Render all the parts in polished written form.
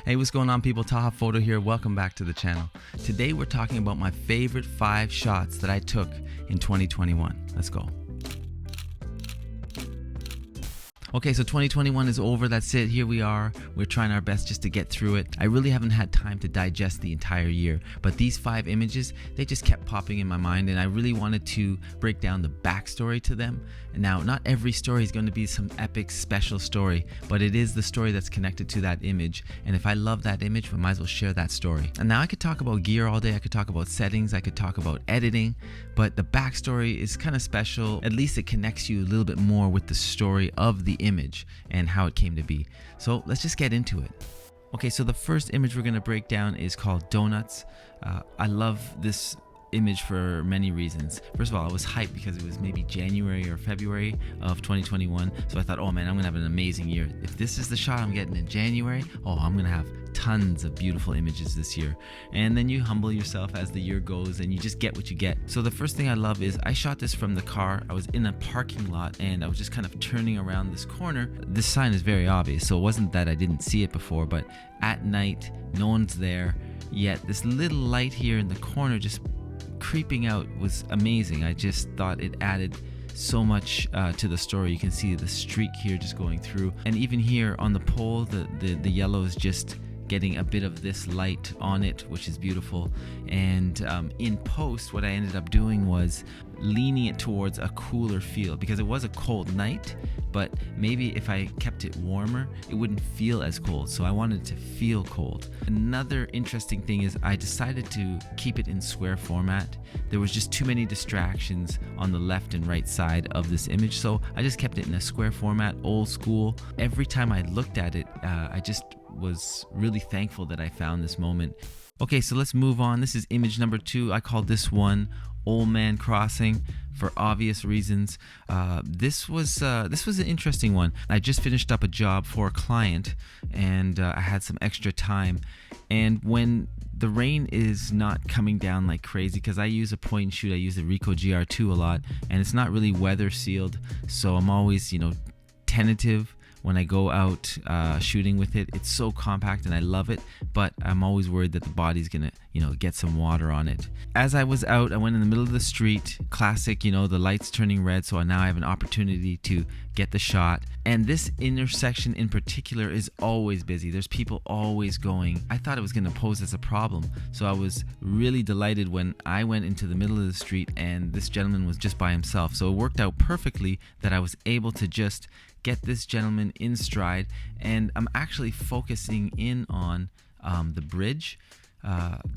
Hey, what's going on, people? Taha Photo here. Welcome back to the channel. Today we're talking about my favorite 5 shots that I took in 2021. Let's go. Okay, so 2021 is over. That's it. Here we are. We're trying our best just to get through it. I really haven't had time to digest the entire year, but these 5 images, they just kept popping in my mind, and I really wanted to break down the backstory to them. And now, not every story is going to be some epic special story, but it is the story that's connected to that image. And if I love that image, I might as well share that story. And now I could talk about gear all day. I could talk about settings. I could talk about editing, but the backstory is kind of special. At least it connects you a little bit more with the story of the image and how it came to be. So let's just get into it. Okay, so the first image we're going to break down is called Donuts. I love this image for many reasons. First of all, I was hyped because it was maybe January or February of 2021. So I thought, oh man, I'm gonna have an amazing year. If this is the shot I'm getting in January, oh, I'm gonna have tons of beautiful images this year. And then you humble yourself as the year goes and you just get what you get. So the first thing I love is I shot this from the car. I was in a parking lot and I was just kind of turning around this corner. This sign is very obvious, so it wasn't that I didn't see it before, but at night, no one's there, yet this little light here in the corner just creeping out was amazing. I just thought it added so much to the story. You can see the streak here just going through, and even here on the pole, the yellow is just getting a bit of this light on it, which is beautiful. And in post, what I ended up doing was leaning it towards a cooler feel, because it was a cold night, but maybe if I kept it warmer, it wouldn't feel as cold. So I wanted to feel cold. Another interesting thing is I decided to keep it in square format. There was just too many distractions on the left and right side of this image, so I just kept it in a square format, old school. Every time I looked at it, I just was really thankful that I found this moment. Okay, so let's move on. This is image number 2. I called this one Old Man Crossing for obvious reasons. This was an interesting one. I just finished up a job for a client, and I had some extra time. And when the rain is not coming down like crazy, because I use a point and shoot, I use the Ricoh GR II a lot, and it's not really weather sealed, so I'm always, tentative when I go out shooting with it. It's so compact and I love it, but I'm always worried that the body's gonna, get some water on it. As I was out, I went in the middle of the street, classic, the lights turning red, so now I have an opportunity to get the shot. And this intersection in particular is always busy. There's people always going. I thought it was gonna pose as a problem, so I was really delighted when I went into the middle of the street and this gentleman was just by himself. So it worked out perfectly that I was able to just get this gentleman in stride, and I'm actually focusing in on the bridge.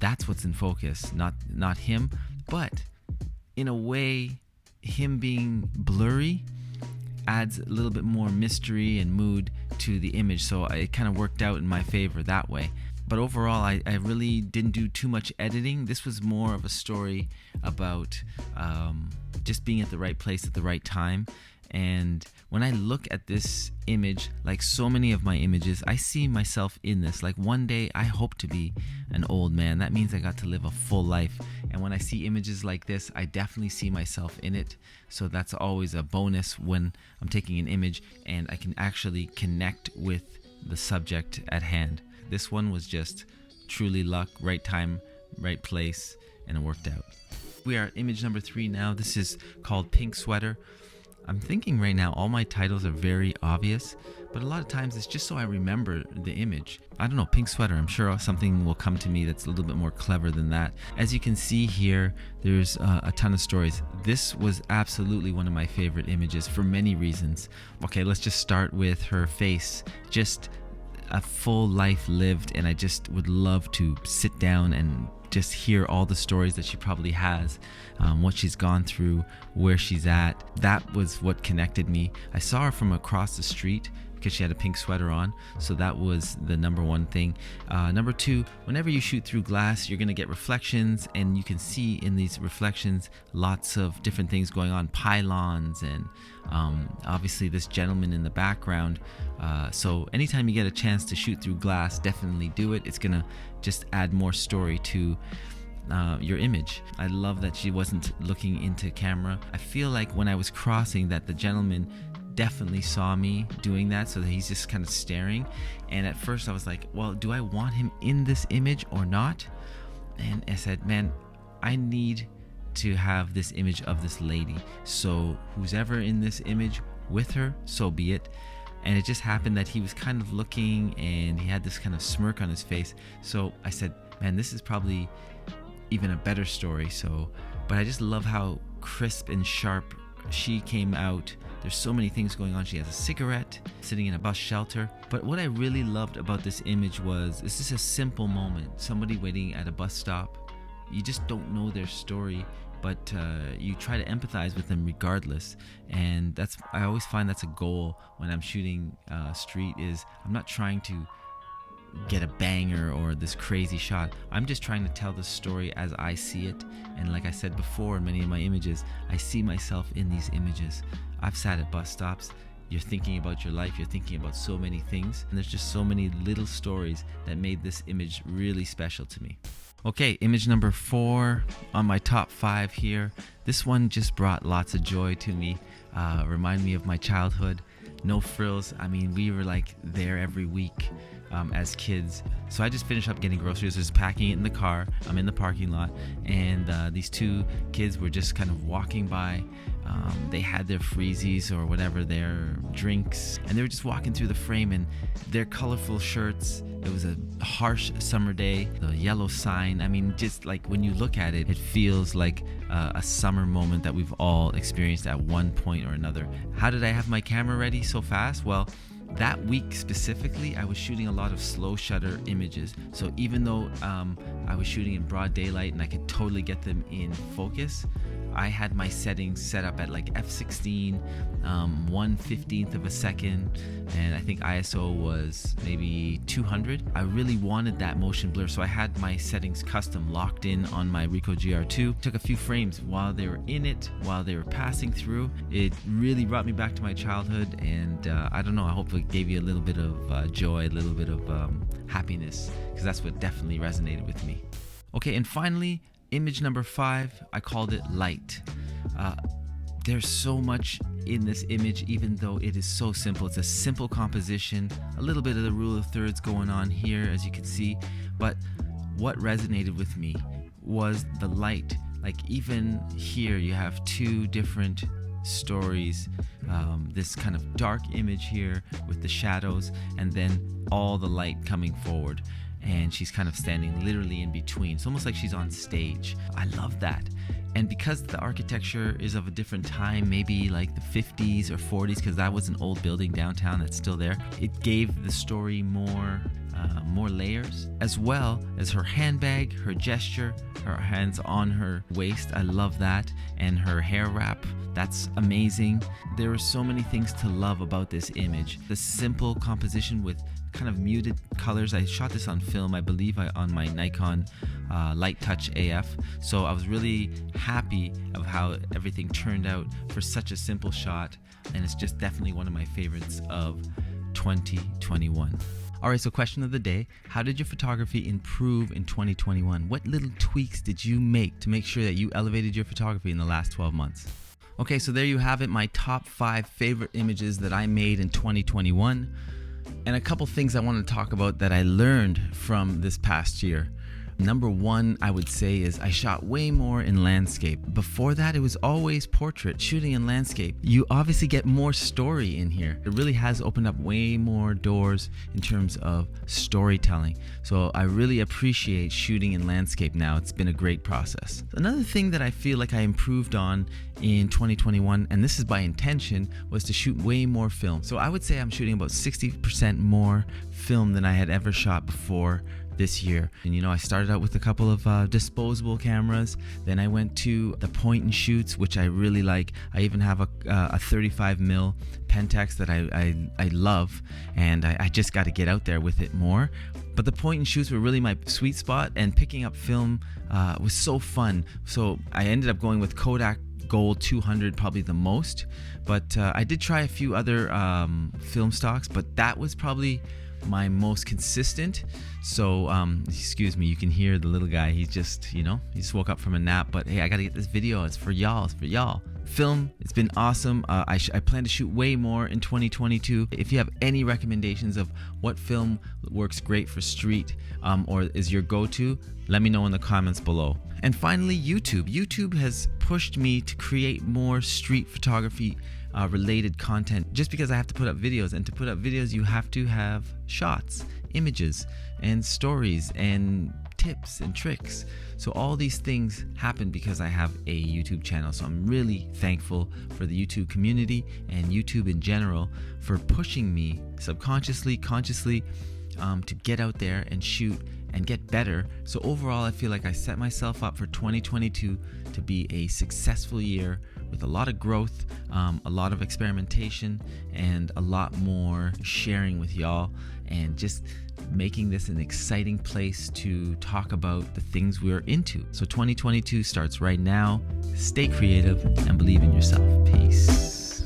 That's what's in focus, not him. But in a way, him being blurry adds a little bit more mystery and mood to the image, so it kind of worked out in my favor that way. But overall, I really didn't do too much editing. This was more of a story about just being at the right place at the right time. And when I look at this image, like so many of my images, I see myself in this. Like one day I hope to be an old man. That means I got to live a full life. And when I see images like this, I definitely see myself in it. So that's always a bonus when I'm taking an image and I can actually connect with the subject at hand. This one was just truly luck, right time, right place, and it worked out. We are at image number 3 now. This is called Pink Sweater. I'm thinking right now all my titles are very obvious, but a lot of times it's just so I remember the image. I don't know, Pink Sweater, I'm sure something will come to me that's a little bit more clever than that. As you can see here, there's a ton of stories. This was absolutely one of my favorite images for many reasons. Okay, let's just start with her face. Just a full life lived, and I just would love to sit down and just hear all the stories that she probably has, what she's gone through, where she's at. That was what connected me. I saw her from across the street because she had a pink sweater on, so that was the number 1 thing. Number 2, whenever you shoot through glass, you're gonna get reflections, and you can see in these reflections lots of different things going on, pylons, and obviously this gentleman in the background. So anytime you get a chance to shoot through glass, definitely do it. It's gonna just add more story to your image. I love that she wasn't looking into camera. I feel like when I was crossing that the gentleman definitely saw me doing that, so that he's just kind of staring. And at first I was like, well, do I want him in this image or not? And I said, man, I need to have this image of this lady, so who's ever in this image with her, so be it. And it just happened that he was kind of looking and he had this kind of smirk on his face. So I said, man, this is probably even a better story. But I just love how crisp and sharp she came out. There's so many things going on. She has a cigarette, sitting in a bus shelter. But what I really loved about this image was, this is a simple moment. Somebody waiting at a bus stop. You just don't know their story, but you try to empathize with them regardless. And I always find that's a goal when I'm shooting street, is I'm not trying to get a banger or this crazy shot. I'm just trying to tell the story as I see it. And like I said before, in many of my images, I see myself in these images. I've sat at bus stops. You're thinking about your life, you're thinking about so many things, and there's just so many little stories that made this image really special to me. Okay, image number 4 on my top 5 here. This one just brought lots of joy to me. Remind me of my childhood. No frills. I mean, we were like there every week as kids. So I just finished up getting groceries, just packing it in the car. I'm in the parking lot, and these 2 kids were just kind of walking by. They had their freezies or whatever, their drinks, and they were just walking through the frame, and their colorful shirts. It was a harsh summer day, the yellow sign. I mean, just like when you look at it, it feels like a summer moment that we've all experienced at one point or another. How did I have my camera ready so fast? Well, that week specifically, I was shooting a lot of slow shutter images. So even though I was shooting in broad daylight and I could totally get them in focus, I had my settings set up at like f16, 1/15 of a second, and I think ISO was maybe 200. I really wanted that motion blur, so I had my settings custom locked in on my Ricoh GR II. Took a few frames while they were in it, while they were passing through. It really brought me back to my childhood, and I don't know, I hope it gave you a little bit of joy, a little bit of happiness, because that's what definitely resonated with me. Okay, and finally, image number 5, I called it Light. There's so much in this image, even though it is so simple. It's a simple composition, a little bit of the rule of thirds going on here, as you can see. But what resonated with me was the light. Like even here, you have 2 different stories. This kind of dark image here with the shadows, and then all the light coming forward. And she's kind of standing literally in between. It's almost like she's on stage. I love that. And because the architecture is of a different time, maybe like the 50s or 40s, because that was an old building downtown that's still there, it gave the story more layers, as well as her handbag, her gesture, her hands on her waist. I love that. And her hair wrap. That's amazing. There are so many things to love about this image. The simple composition with kind of muted colors. I shot this on film, I believe, on my Nikon Lite Touch AF. So I was really happy of how everything turned out for such a simple shot. And it's just definitely one of my favorites of 2021. Alright, so question of the day: how did your photography improve in 2021? What little tweaks did you make to make sure that you elevated your photography in the last 12 months? Okay, so there you have it, my top 5 favorite images that I made in 2021. And a couple things I want to talk about that I learned from this past year. Number 1, I would say, is I shot way more in landscape. Before that, it was always portrait. Shooting in landscape, you obviously get more story in here. It really has opened up way more doors in terms of storytelling. So I really appreciate shooting in landscape now. It's been a great process. Another thing that I feel like I improved on in 2021, and this is by intention, was to shoot way more film. So I would say I'm shooting about 60% more film than I had ever shot before this year. And you know, I started out with a couple of disposable cameras, then I went to the point and shoots, which I really like. I even have a 35mm Pentax that I love, and I just got to get out there with it more. But the point and shoots were really my sweet spot, and picking up film was so fun. So I ended up going with Kodak Gold 200 probably the most, but I did try a few other film stocks, but that was probably my most consistent. So excuse me, you can hear the little guy. He's just, he just woke up from a nap. But hey, I gotta get this video. It's for y'all. It's for y'all. Film, it's been awesome. I plan to shoot way more in 2022. If you have any recommendations of what film works great for street or is your go-to, let me know in the comments below. And finally, YouTube. YouTube has pushed me to create more street photography related content, just because I have to put up videos, and to put up videos you have to have shots, images, and stories, and tips and tricks. So all these things happen because I have a YouTube channel. So I'm really thankful for the YouTube community and YouTube in general for pushing me subconsciously, consciously to get out there and shoot and get better. So overall, I feel like I set myself up for 2022 to be a successful year with a lot of growth, a lot of experimentation, and a lot more sharing with y'all, and just making this an exciting place to talk about the things we're into. So 2022 starts right now. Stay creative and believe in yourself. Peace.